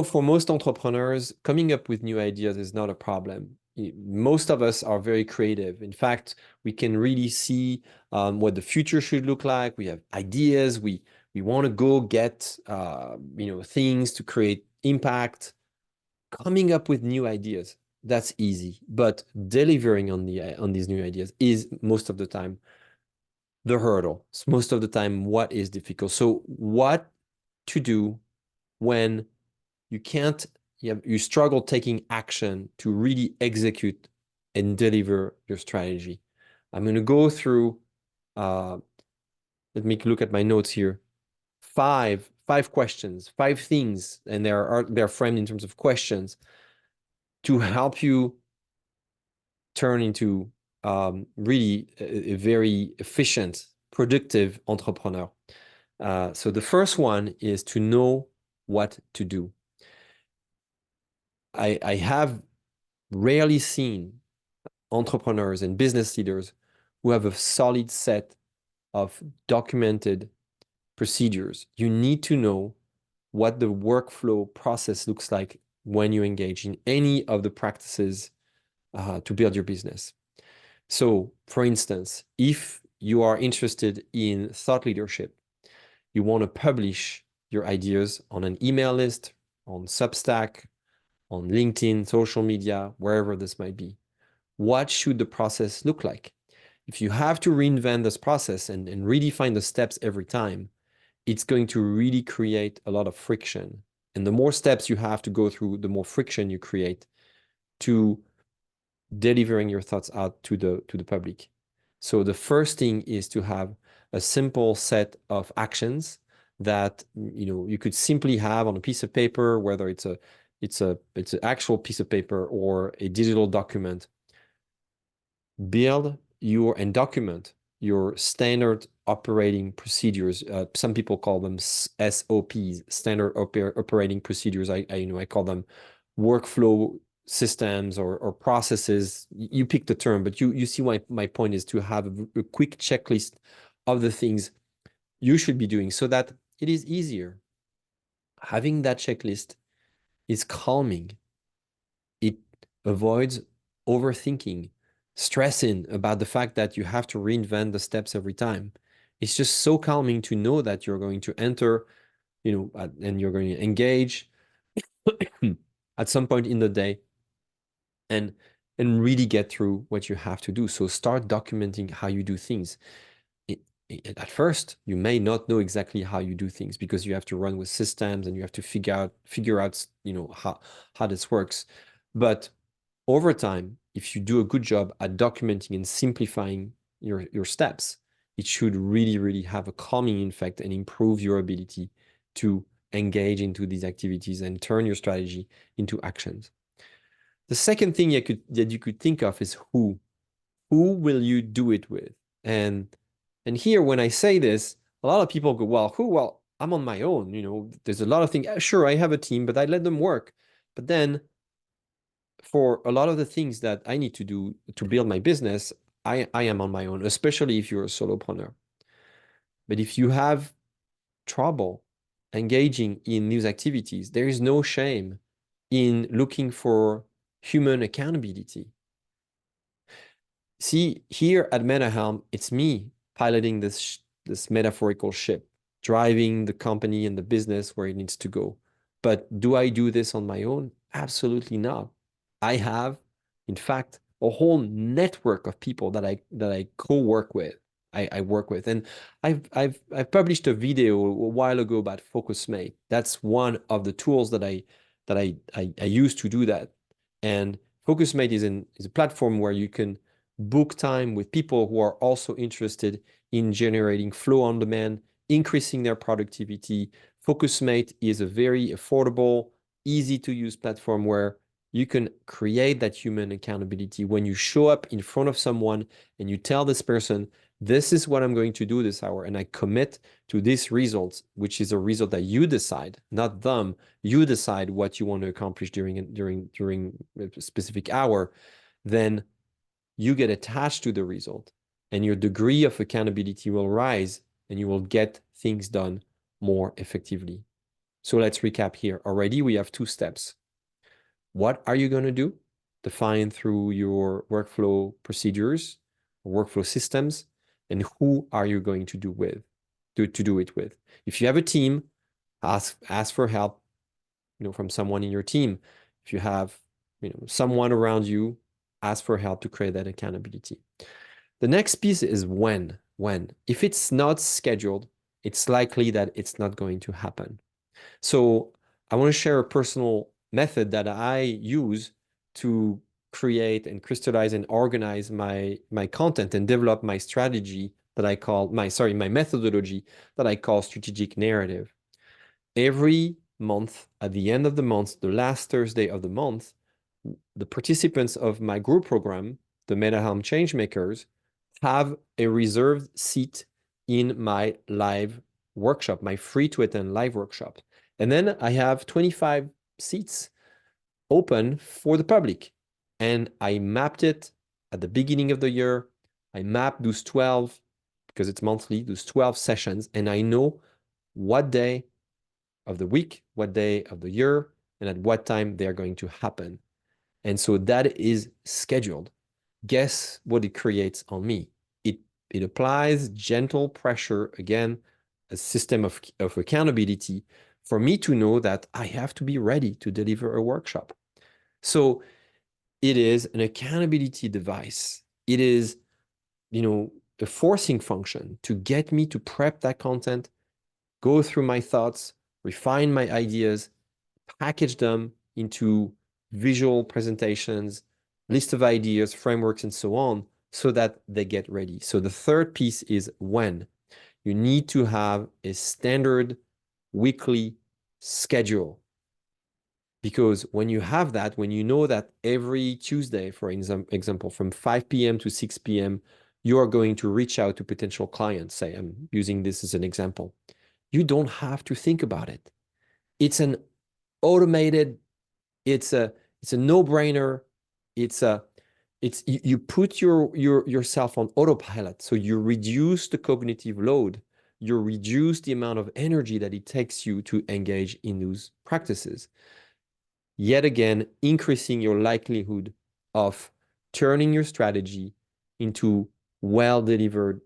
For most entrepreneurs, coming up with new ideas is not a problem. Most of us are very creative. In fact, we can really see what the future should look like. We have ideas. We want to go get things to create impact. Coming up with new ideas, that's easy. But delivering on these new ideas is most of the time the hurdle. It's most of the time what is difficult. So what to do when you can't you struggle taking action to really execute and deliver your strategy. I'm going to go through let me look at my notes here. Five questions, five things, and they're framed in terms of questions to help you turn into really a very efficient, productive entrepreneur. So the first one is to know what to do. I have rarely seen entrepreneurs and business leaders who have a solid set of documented procedures. You need to know what the workflow process looks like when you engage in any of the practices to build your business. So, for instance, if you are interested in thought leadership, you want to publish your ideas on an email list, on Substack, on LinkedIn, social media, wherever this might be. What should the process look like? If you have to reinvent this process and redefine the steps every time, it's going to really create a lot of friction. And the more steps you have to go through, the more friction you create to delivering your thoughts out to the public. So the first thing is to have a simple set of actions that you could simply have on a piece of paper, whether it's an actual piece of paper or a digital document. Build and document your standard operating procedures. Some people call them SOPs, standard operating procedures. I call them workflow systems or processes. You pick the term, but you see why my point is to have a quick checklist of the things you should be doing so that it is easier. Having that checklist is calming. It avoids overthinking, stressing about the fact that you have to reinvent the steps every time. It's just so calming to know that you're going to enter, and you're going to engage at some point in the day and really get through what you have to do. So start documenting how you do things. At first, you may not know exactly how you do things because you have to run with systems and you have to figure out, how this works. But over time, if you do a good job at documenting and simplifying your steps, it should really, really have a calming effect and improve your ability to engage into these activities and turn your strategy into actions. The second thing that you could think of is who. Who will you do it with? And here, when I say this, a lot of people go, well, who? Well, I'm on my own. There's a lot of things. Sure, I have a team, but I let them work. But then for a lot of the things that I need to do to build my business, I am on my own, especially if you're a solopreneur. But if you have trouble engaging in these activities, there is no shame in looking for human accountability. See, here at MetaHelm, it's me piloting this metaphorical ship, driving the company and the business where it needs to go. But do I do this on my own? Absolutely not. I have, in fact, a whole network of people that I co-work with. I work with, and I've published a video a while ago about FocusMate. That's one of the tools that I use to do that. And FocusMate is a platform where you can book time with people who are also interested in generating flow on demand, increasing their productivity. FocusMate is a very affordable, easy to use platform where you can create that human accountability. When you show up in front of someone and you tell this person, this is what I'm going to do this hour, and I commit to this result, which is a result that you decide, not them. You decide what you want to accomplish during a specific hour, then you get attached to the result and your degree of accountability will rise and you will get things done more effectively. So let's recap here. Already we have 2 steps. What are you going to do? Define through your workflow procedures, workflow systems, and who are you going to do it with. If you have a team, ask for help, from someone in your team. If you have, someone around you, ask for help to create that accountability. The next piece is when. When. If it's not scheduled, it's likely that it's not going to happen. So I want to share a personal method that I use to create and crystallize and organize my content and develop my strategy that I call my methodology that I call strategic narrative. Every month, at the end of the month, the last Thursday of the month, the participants of my group program, the MetaHelm Changemakers, have a reserved seat in my live workshop, my free to attend live workshop. And then I have 25 seats open for the public. And I mapped it at the beginning of the year. I mapped those 12, because it's monthly, those 12 sessions, and I know what day of the week, what day of the year, and at what time they are going to happen. And so that is scheduled. Guess what it creates on me? It applies gentle pressure, again, a system of accountability for me to know that I have to be ready to deliver a workshop. So it is an accountability device. It is, a forcing function to get me to prep that content, go through my thoughts, refine my ideas, package them into visual presentations, list of ideas, frameworks, and so on, so that they get ready. So the third piece is when. You need to have a standard weekly schedule. Because when you have that, when you know that every Tuesday, for example, from 5 p.m. to 6 p.m., you are going to reach out to potential clients, say, I'm using this as an example. You don't have to think about it. It's an automated, it's a no-brainer. You put yourself on autopilot, so you reduce the cognitive load, you reduce the amount of energy that it takes you to engage in those practices. Yet again, increasing your likelihood of turning your strategy into well-delivered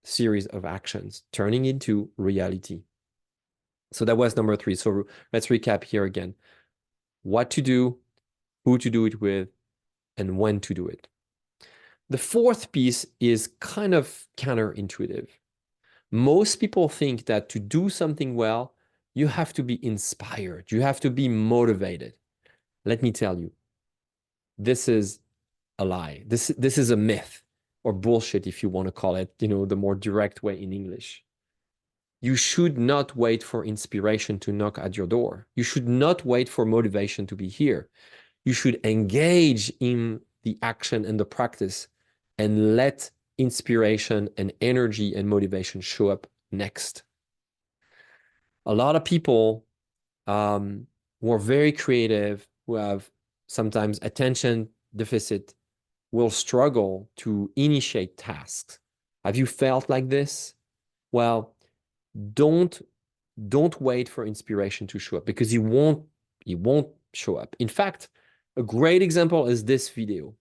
series of actions, turning into reality. So that was number 3. So let's recap here again. What to do, who to do it with, and when to do it. The fourth piece is kind of counterintuitive. Most people think that to do something well, you have to be inspired, you have to be motivated. Let me tell you, this is a lie. This is a myth, or bullshit, if you want to call it, the more direct way in English. You should not wait for inspiration to knock at your door. You should not wait for motivation to be here. You should engage in the action and the practice and let inspiration and energy and motivation show up next. A lot of people who are very creative, who have sometimes attention deficit, will struggle to initiate tasks. Have you felt like this? Well, don't wait for inspiration to show up, because it won't show up. In fact, a great example is this video.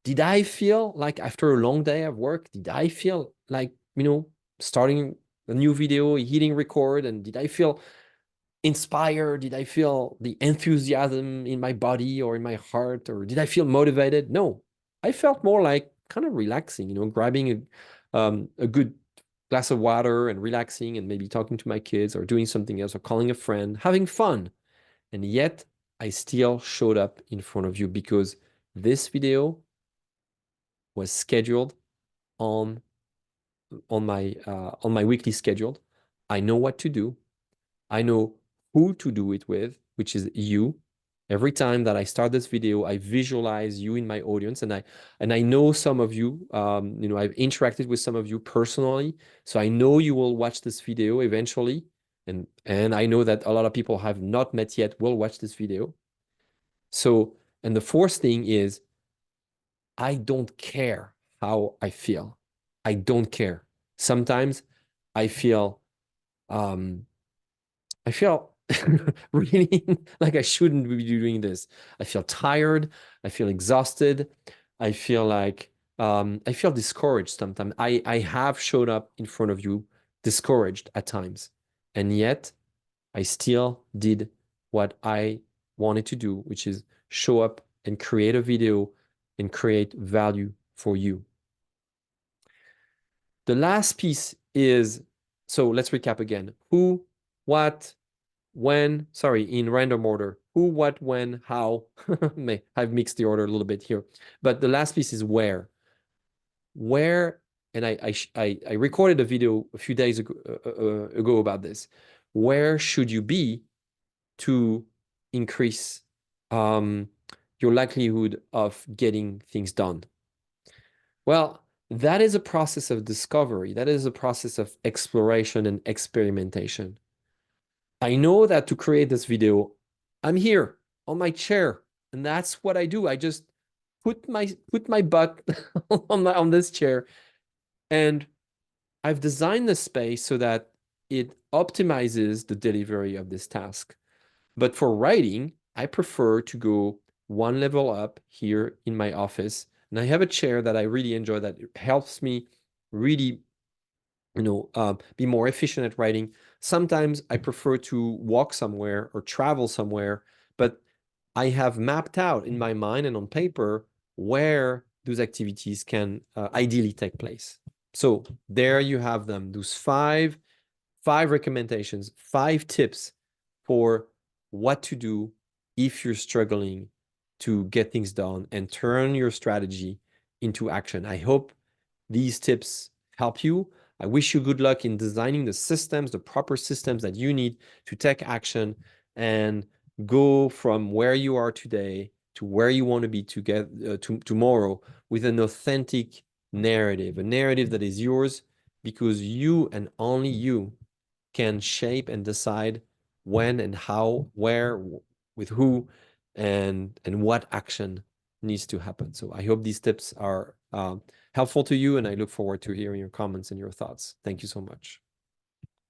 Did I feel like after a long day of work, did I feel like, starting a new video, hitting record, and did I feel inspired? Did I feel the enthusiasm in my body or in my heart, or did I feel motivated? No, I felt more like kind of relaxing, grabbing a good glass of water and relaxing and maybe talking to my kids or doing something else or calling a friend, having fun. And yet I still showed up in front of you because this video was scheduled on my weekly schedule. I know what to do. I know who to do it with, which is you. Every time that I start this video, I visualize you in my audience, and I know some of you. I've interacted with some of you personally, so I know you will watch this video eventually, and I know that a lot of people have not met yet will watch this video. So, and the fourth thing is, I don't care how I feel. I don't care. Sometimes I feel really like I shouldn't be doing this. I feel tired. I feel exhausted. I feel like I feel discouraged sometimes. I have showed up in front of you discouraged at times, and yet I still did what I wanted to do, which is show up and create a video and create value for you. The last piece is, so let's recap again. Who, what, when, sorry, in random order. Who, what, when, how. I've mixed the order a little bit here. But the last piece is where. Where, and I recorded a video a few days ago about this. Where should you be to increase your likelihood of getting things done? Well, that is a process of discovery. That is a process of exploration and experimentation. I know that to create this video, I'm here on my chair, and that's what I do. I just put my butt on this chair, and I've designed the space so that it optimizes the delivery of this task. But for writing, I prefer to go one level up here in my office. And I have a chair that I really enjoy that helps me really, be more efficient at writing. Sometimes I prefer to walk somewhere or travel somewhere, but I have mapped out in my mind and on paper where those activities can ideally take place. So there you have them, those five recommendations, 5 tips for what to do if you're struggling to get things done and turn your strategy into action. I hope these tips help you. I wish you good luck in designing the systems, the proper systems that you need to take action and go from where you are today to where you want to be to get tomorrow with an authentic narrative, a narrative that is yours because you and only you can shape and decide when and how, where, with who, and what action needs to happen. So I hope these tips are helpful to you, and I look forward to hearing your comments and your thoughts. Thank you so much.